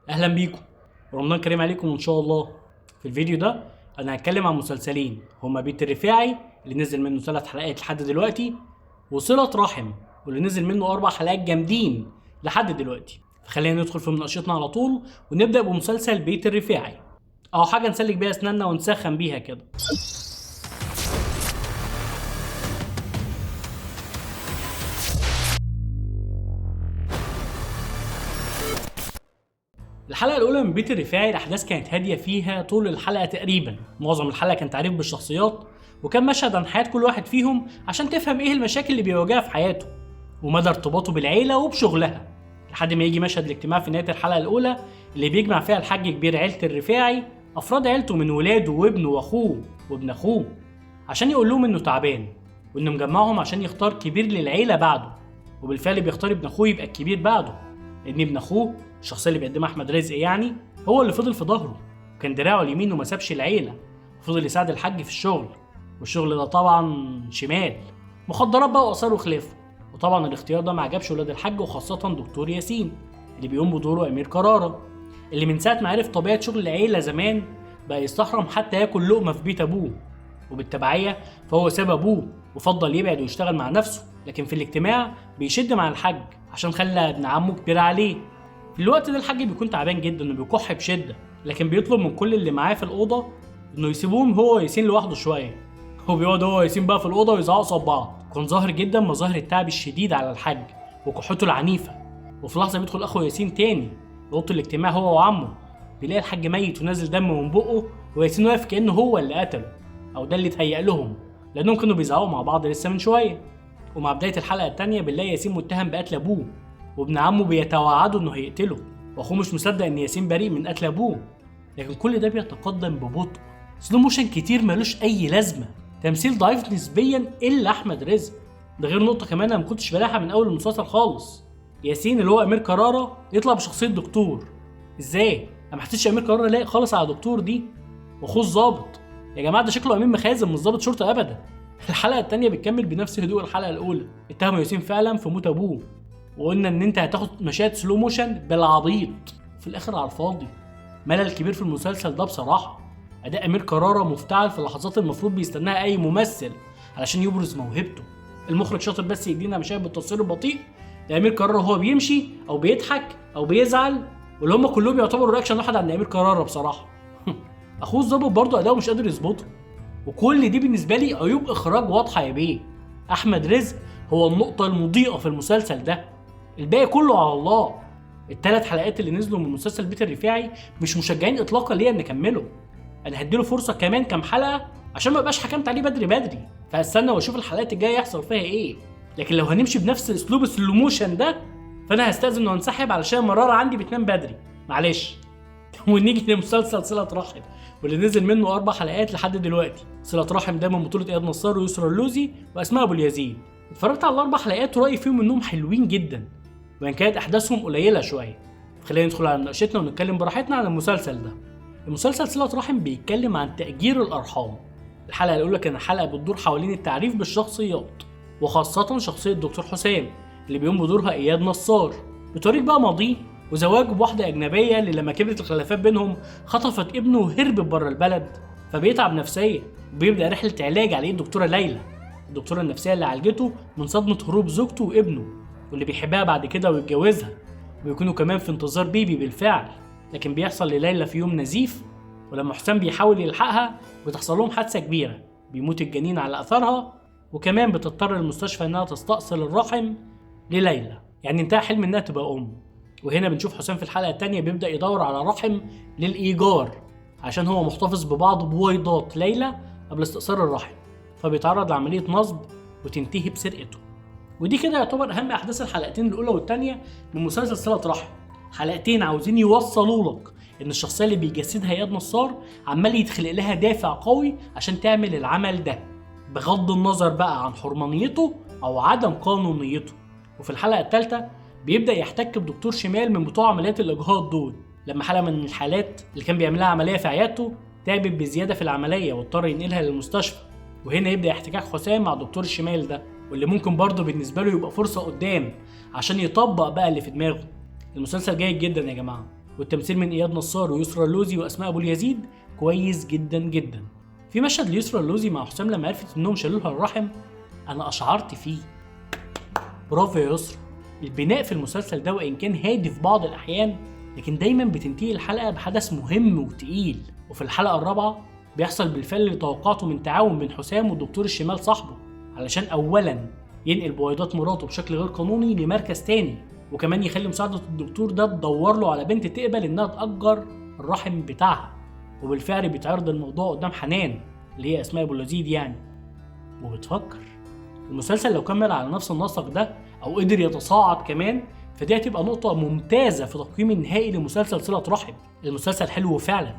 اهلا بيكم. رمضان كريم عليكم ان شاء الله. في الفيديو ده انا هتكلم عن مسلسلين، هما بيت الرفاعي اللي نزل منه 3 حلقات لحد دلوقتي، وصلة رحم واللي نزل منه 4 حلقات جامدين لحد دلوقتي. فخلينا ندخل في مناقشتنا على طول ونبدا بمسلسل بيت الرفاعي، او حاجه نسلك بيها اسناننا ونسخن بيها كده. الحلقة الأولى من بيت الرفاعي الأحداث كانت هادية فيها طول الحلقة تقريبا، معظم الحلقة كان تعريف بالشخصيات وكان مشهد عن حياة كل واحد فيهم عشان تفهم إيه المشاكل اللي بيواجهها في حياته ومدى ارتباطه بالعيلة وبشغلها، لحد ما يجي مشهد الاجتماع في نهاية الحلقة الأولى اللي بيجمع فيها الحاج كبير عيلة الرفاعي أفراد عيلته من ولاده وابنه وأخوه وابن أخوه عشان يقول لهم إنه تعبان وإنه مجمعهم عشان يختار كبير للعيلة بعده، وبالفعل بيختار ابن أخوه يبقى الكبير بعده، لأن ابن أخوه الشخصيه اللي بيقدمها احمد رزق يعني هو اللي فضل في ظهره وكان دراعه اليمين وما سابش العيله وفضل يساعد الحاج في الشغل، والشغل ده طبعا شمال مخدرات بقى واثار وخلافه. وطبعا الاختيار ده ما عجبش ولاد الحاج وخاصه دكتور ياسين اللي بيقوم بدوره امير كرارة، اللي من ساعه ما عرف طبيعه شغل العيله زمان بقى يستحرم حتى ياكل لقمه في بيت ابوه، وبالتبعيه فهو ساب ابوه وفضل يبعد ويشتغل مع نفسه، لكن في الاجتماع بيشد مع الحاج عشان خلى ابن عمه كبير عليه. في الوقت ده الحاج بيكون تعبان جدا وبيكح بشده، لكن بيطلب من كل اللي معاه في الاوضه انه يسيبوهم هو وياسين لوحده شويه. هو بيقعد هو وياسين بقى في الاوضه ويزعقوا قصاد بعض، كان ظاهر جدا مظاهر التعب الشديد على الحاج وكحته العنيفه. وفي لحظه بيدخل اخو ياسين تاني لاوضه الاجتماع هو وعمه، بيلاقي الحاج ميت ونازل دم من بقه وياسين واقف كانه هو اللي قتله، او ده اللي اتهيأ لهم لانهم كانوا بيزعقوا مع بعض لسه من شويه. ومع بدايه الحلقه الثانيه بنلاقي ياسين متهم بقتل ابوه وابن عمه بيتوعدوا انه هيقتله، واخوه مش مصدق ان ياسين بريء من قتل ابوه، لكن كل ده بيتقدم ببطء، سلو موشن كتير ملوش اي لازمه، تمثيل ضعيف نسبيا الا احمد رزق. ده غير نقطه كمان انا ما كنتش بلاحظها من اول المسلسل خالص، ياسين اللي هو امير كرارة يطلع بشخصيه دكتور. ازاي انا ما حسيتش امير كرارة لايق خالص على دكتور دي؟ واخوه الظابط يا جماعه ده شكله امين مخازن مش ظابط شرطه ابدا. الحلقه الثانيه بتكمل بنفس هدوء الحلقه الاولى، اتهموا ياسين فعلا في موت ابوه وقلنا ان انت هتاخد مشاهد سلو موشن بالعبيط في الاخر على الفاضي. ملل كبير في المسلسل ده بصراحه. اداء امير كرارة مفتعل في اللحظات المفروض بيستناها اي ممثل علشان يبرز موهبته. المخرج شاطر بس يدينا مشاهد بالتصوير البطيء لامير كرارة وهو بيمشي او بيضحك او بيزعل، واللي هم كلهم يعتبروا رياكشن واحد عند امير كرارة بصراحه. اخوه الظابط برضه اداؤه مش قادر يظبطه، وكل دي بالنسبه لي عيوب اخراج واضحه يا بيه. احمد رزق هو النقطه المضيئه في المسلسل ده، الباقي كله على الله. ال3 حلقات اللي نزلوا من مسلسل بيت الرفاعي مش مشجعين اطلاقا ليا ان نكمله، انا هديله فرصه كمان كام حلقه عشان ما ابقاش حكمت عليه بدري، فاستنى واشوف الحلقات الجايه يحصل فيها ايه. لكن لو هنمشي بنفس اسلوب السلو موشن ده فانا هستاذن وانسحب علشان مراره عندي بتنام بدري معلش. ونيجي لمسلسل صلة رحم واللي نزل منه 4 حلقات لحد دلوقتي. صلة رحم ده من بطولة اياد نصار ويسرا اللوزي واسماء ابو اليزيد. اتفرجت على ال4 حلقات ورايي فيهم انهم حلوين جدا وان كانت احداثهم قليله شويه. خلينا ندخل على مناقشتنا ونتكلم براحتنا عن المسلسل ده. المسلسل صلة رحم بيتكلم عن تأجير الارحام. الحلقه الاولى كانت حلقه بتدور حوالين التعريف بالشخصيات، وخاصه شخصيه دكتور حسام اللي بيقوم بدورها اياد نصار، بتوريك بقى ماضيه وزواجه بواحده اجنبيه اللي لما كبرت الخلافات بينهم خطفت ابنه وهربت بره البلد، فبيتعب نفسيا وبيبدا رحله علاج على ايد الدكتوره ليلى، الدكتوره النفسيه اللي عالجته من صدمه هروب زوجته وابنه واللي بيحبها بعد كده ويتجوزها، وبيكونوا كمان في انتظار بيبي بالفعل. لكن بيحصل لليلى في يوم نزيف، ولما حسام بيحاول يلحقها بتحصل لهم حادثه كبيره، بيموت الجنين على اثرها، وكمان بتضطر المستشفى انها تستأصل الرحم لليلى، يعني انتهى حلم انها تبقى ام. وهنا بنشوف حسام في الحلقه الثانيه بيبدا يدور على رحم للايجار عشان هو محتفظ ببعض بويضات ليلى قبل استئصال الرحم، فبيتعرض لعمليه نصب وتنتهي بسرقته. ودي كده يعتبر اهم احداث الحلقتين الاولى والثانيه من مسلسل صلة رحم. حلقتين عاوزين يوصلوا لك ان الشخصيه اللي بيجسدها اياد نصار عمال يتخلق لها دافع قوي عشان تعمل العمل ده بغض النظر بقى عن حرمانيته او عدم قانونيته. وفي الحلقه الثالثه بيبدا يحتك بدكتور شمال من بتوع عمليات الاجهاض دول، لما حاله من الحالات اللي كان بيعملها عمليه في عيادته تعبت بزياده في العمليه واضطر ينقلها للمستشفى. وهنا يبدا احتكاك حسام مع دكتور الشمال ده، واللي ممكن برضه بالنسبه له يبقى فرصه قدام عشان يطبق بقى اللي في دماغه. المسلسل جيد جدا يا جماعه، والتمثيل من اياد نصار ويسرا اللوزي واسماء ابو اليزيد كويس جدا جدا. في مشهد ليسرا اللوزي مع حسام لما عرفت انهم شالوا لها الرحم انا اشعرت فيه. برافو يا يسرا. البناء في المسلسل ده وان كان هادي في بعض الاحيان لكن دايما بتنتهي الحلقه بحدث مهم وتقيل. وفي الحلقه الرابعه بيحصل بالفعل اللي توقعته من تعاون بين حسام والدكتور الشمال صاحبه، علشان اولا ينقل بويضات مراته بشكل غير قانوني لمركز تاني، وكمان يخلي مساعدة الدكتور ده تدور له على بنت تقبل انها تأجر الرحم بتاعها. وبالفعل بيتعرض الموضوع قدام حنان اللي هي اسماء ابو اليزيد يعني، وبتفكر المسلسل لو كمل على نفس النسق ده او قدر يتصاعد كمان فدي هتبقى نقطة ممتازة في تقييم النهائي لمسلسل صلة رحم. المسلسل حلو فعلا،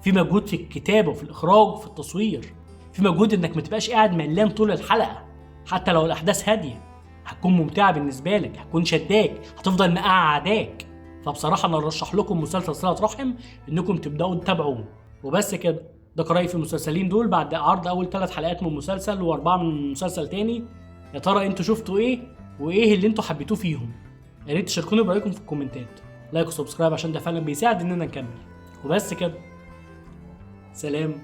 في مجهود في الكتابة وفي الإخراج وفي التصوير، في مجهود انك متبقاش قاعد ملان طول الحلقة حتى لو الأحداث هادية، هتكون ممتعة بالنسبة لك، هتكون شداك، هتفضل مقعداك. فبصراحة أنا أرشح لكم مسلسل صلة رحم إنكم تبدأوا تتابعوه. وبس كده، ده رأيي في المسلسلين دول بعد عرض أول 3 حلقات من مسلسل و4 من مسلسل تاني. يا ترى أنتوا شفتوا إيه؟ وإيه اللي أنتوا حبيتوه فيهم؟ يا ريت تشاركوني برأيكم في الكومنتات. لايك وسبسكرايب عشان ده فعلا بيساعد إننا نكمل. وبس كده، سلام.